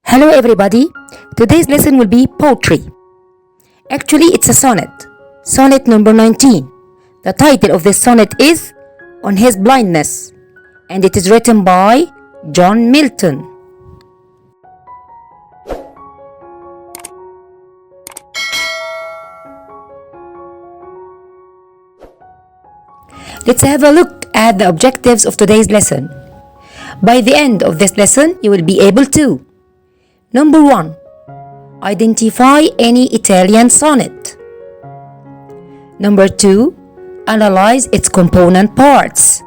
Hello everybody, today's lesson will be poetry. Actually, it's a sonnet. Sonnet number 19. The title of this sonnet is On His Blindness, and it is written by John Milton. Let's have a look at the objectives of today's lesson. By the end of this lesson, you will be able to: Number 1. Identify any Italian sonnet. Number 2. Analyze its component parts.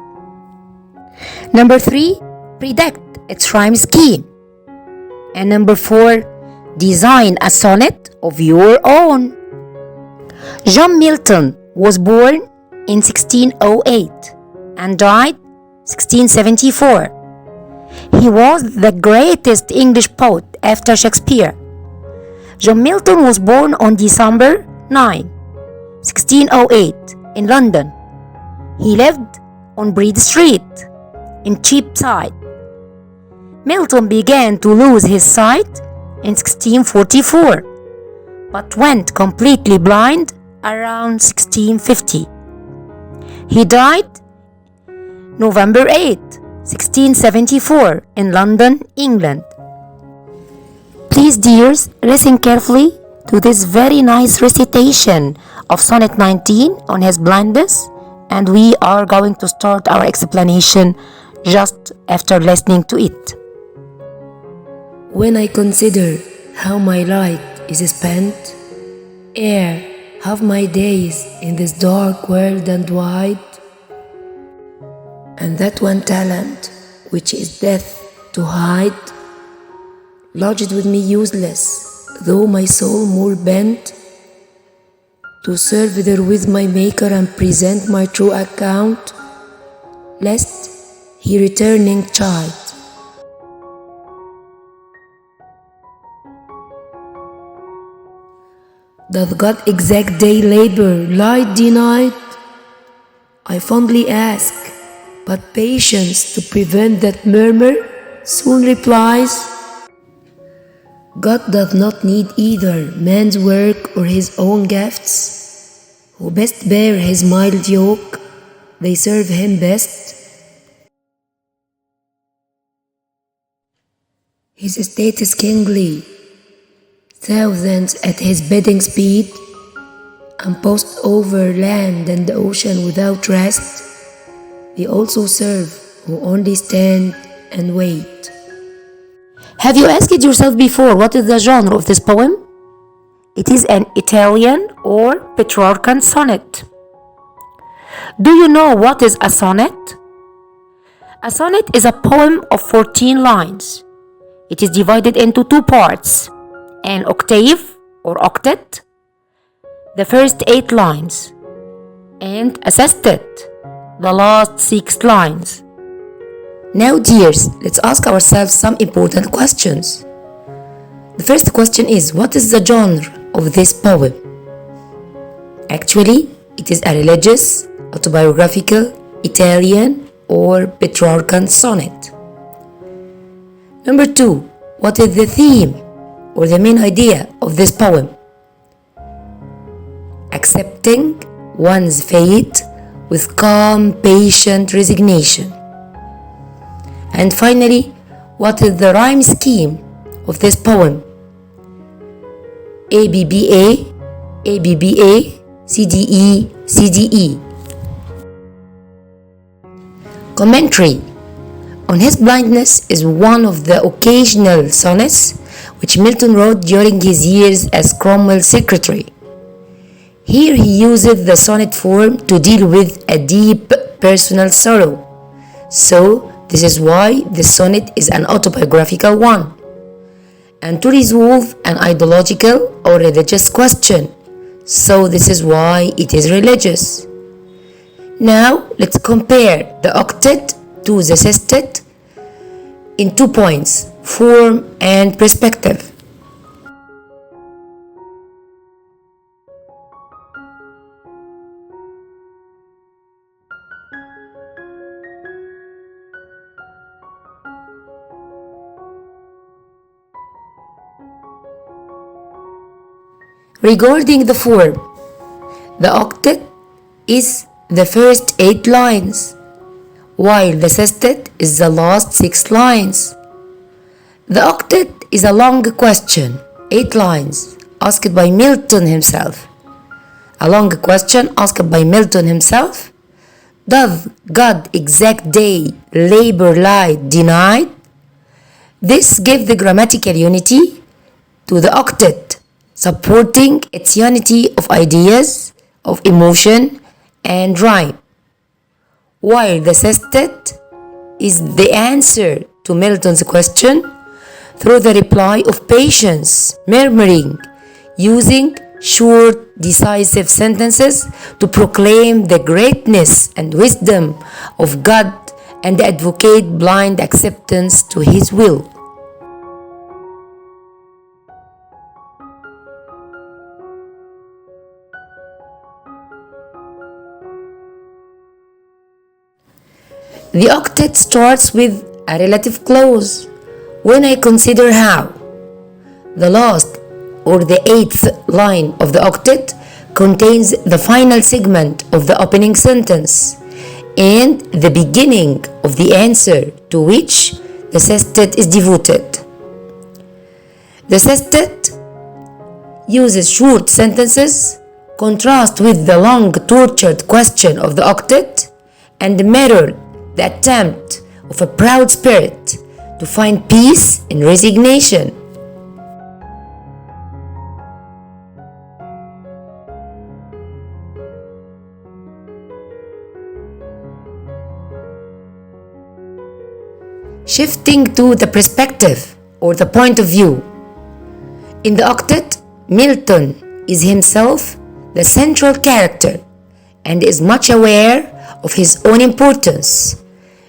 Number 3. Predict its rhyme scheme. And number 4. Design a sonnet of your own. John Milton was born in 1608 and died 1674. He was the greatest English poet after Shakespeare. John Milton was born on December 9, 1608 in London. He lived on Breed Street in Cheapside. Milton began to lose his sight in 1644, but went completely blind around 1650. He died November 8, 1674 in London, England. Please, dears, listen carefully to this very nice recitation of Sonnet 19 on his blindness, and we are going to start our explanation just after listening to it. When I consider how my light is spent, ere half my days in this dark world and wide, and that one talent which is death to hide, lodged with me useless, though my soul more bent, to serve therewith my Maker and present my true account, lest he returning chide. Doth God exact day labor, light denied? I fondly ask, but patience to prevent that murmur soon replies, God doth not need either man's work or his own gifts. Who best bear his mild yoke, they serve him best. His estate is kingly, thousands at his bidding speed, and post over land and the ocean without rest. They also serve who only stand and wait. Have you asked yourself before what is the genre of this poem? It is an Italian or Petrarchan sonnet. Do you know what is a sonnet? A sonnet is a poem of 14 lines. It is divided into two parts: an octave or octet, the first 8 lines, and a sestet, the last 6 lines. Now, dears, let's ask ourselves some important questions. The first question is, what is the genre of this poem? Actually, it is a religious, autobiographical, Italian or Petrarchan sonnet. Number 2, what is the theme or the main idea of this poem? Accepting one's fate with calm, patient resignation. And finally, what is the rhyme scheme of this poem? ABBA, ABBA, CDE, CDE. Commentary on His Blindness is one of the occasional sonnets which Milton wrote during his years as Cromwell's secretary. Here he uses the sonnet form to deal with a deep personal sorrow. So, this is why the sonnet is an autobiographical one, and to resolve an ideological or religious question. So this is why it is religious. Now let's compare the octet to the sestet in 2 points: form and perspective. Regarding the form, the octet is the first 8 lines, while the sestet is the last 6 lines. The octet is a long question, 8 lines, asked by Milton himself. A long question asked by Milton himself. Does God exact day, labor, light, denied? This gives the grammatical unity to the octet, supporting its unity of ideas, of emotion, and rhyme. While the sestet is the answer to Milton's question through the reply of patience, murmuring, using short, decisive sentences to proclaim the greatness and wisdom of God and advocate blind acceptance to His will. The octet starts with a relative clause. When I consider how the last or the 8th line of the octet contains the final segment of the opening sentence and the beginning of the answer to which the sestet is devoted. The sestet uses short sentences, contrast with the long tortured question of the octet, and mirror the attempt of a proud spirit to find peace in resignation. Shifting to the perspective or the point of view. In the octet, Milton is himself the central character and is much aware of his own importance.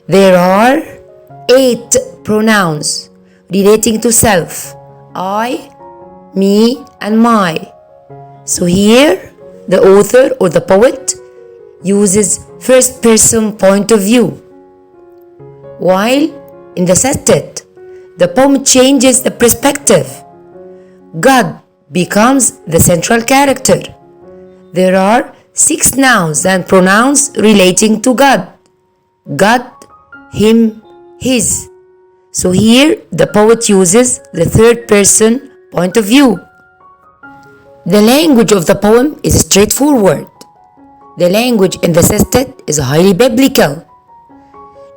There are 8 pronouns relating to self: I, me, and my. So here, the author or the poet uses first person point of view. While in the sestet, the poem changes the perspective. God becomes the central character. There are 6 nouns and pronouns relating to God: God, him, his. So here the poet uses the third person point of view. The language of the poem is straightforward. The language in the sestet is highly biblical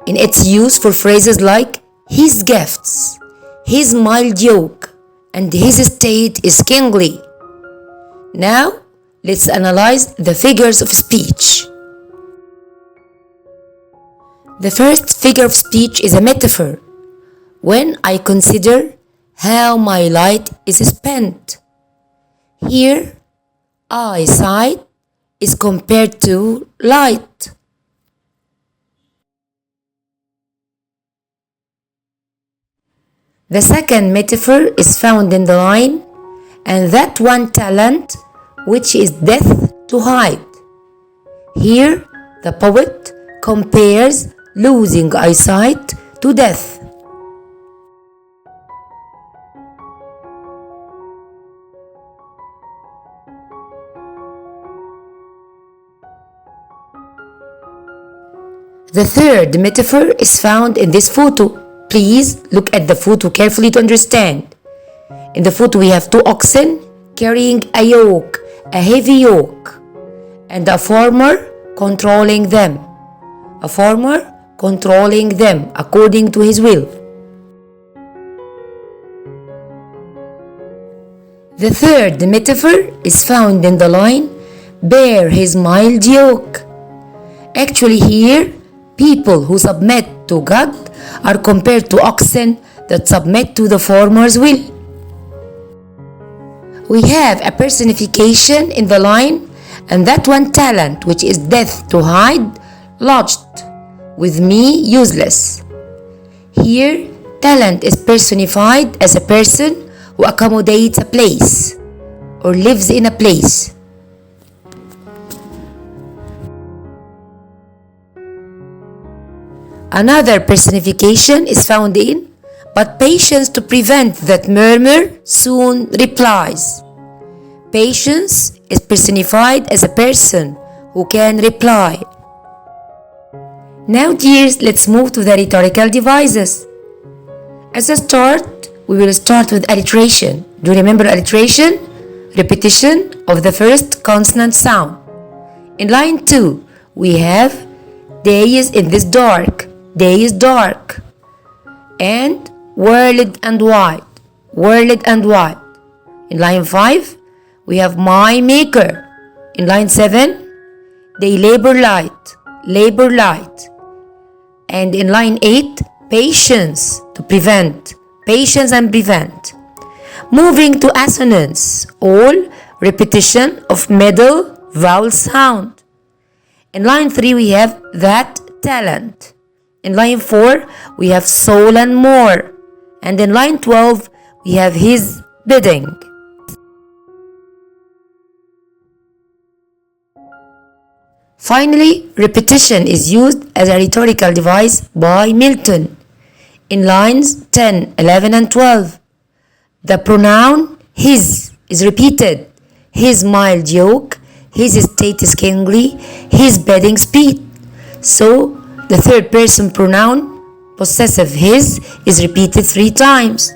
in its use for phrases like his gifts, his mild yoke, and his estate is kingly. Now, let's analyze the figures of speech. The first figure of speech is a metaphor. When I consider how my light is spent. Here, eyesight is compared to light. The second metaphor is found in the line, and that one talent which is death to hide. Here, the poet compares losing eyesight to death. The third metaphor is found in this photo. Please look at the photo carefully to understand. In the photo we have 2 oxen carrying a yoke, a heavy yoke, and a farmer controlling them. A farmer controlling them according to his will. The third metaphor is found in the line, bear his mild yoke. Actually here, people who submit to God are compared to oxen that submit to the farmer's will. We have a personification in the line, and that one talent which is death to hide, lodged with me useless. Here, talent is personified as a person who accommodates a place or lives in a place. Another personification is found in, but patience to prevent that murmur soon replies. Patience is personified as a person who can reply. Now, dears, let's move to the rhetorical devices. As a start, we will start with alliteration. Do you remember alliteration? Repetition of the first consonant sound. In line 2, we have day is in this dark, day is dark. And world and wide, world and wide. In line 5, we have my maker. In line 7, they labor light, labor light. And in line 8, patience, to prevent, patience and prevent. Moving to assonance, all repetition of middle vowel sound. In line 3, we have that talent. In line 4, we have soul and more. And in line 12, we have his bidding. Finally, repetition is used as a rhetorical device by Milton. In lines 10, 11 and 12, the pronoun his is repeated. His mild yoke, his state is kingly, his bedding speed. So, the third person pronoun, possessive his, is repeated 3 times.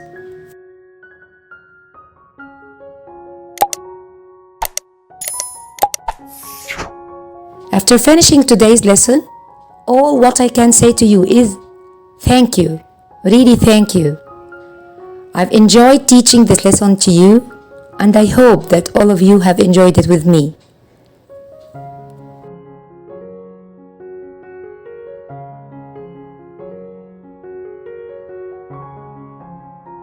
After finishing today's lesson, all what I can say to you is thank you, really thank you. I've enjoyed teaching this lesson to you, and I hope that all of you have enjoyed it with me.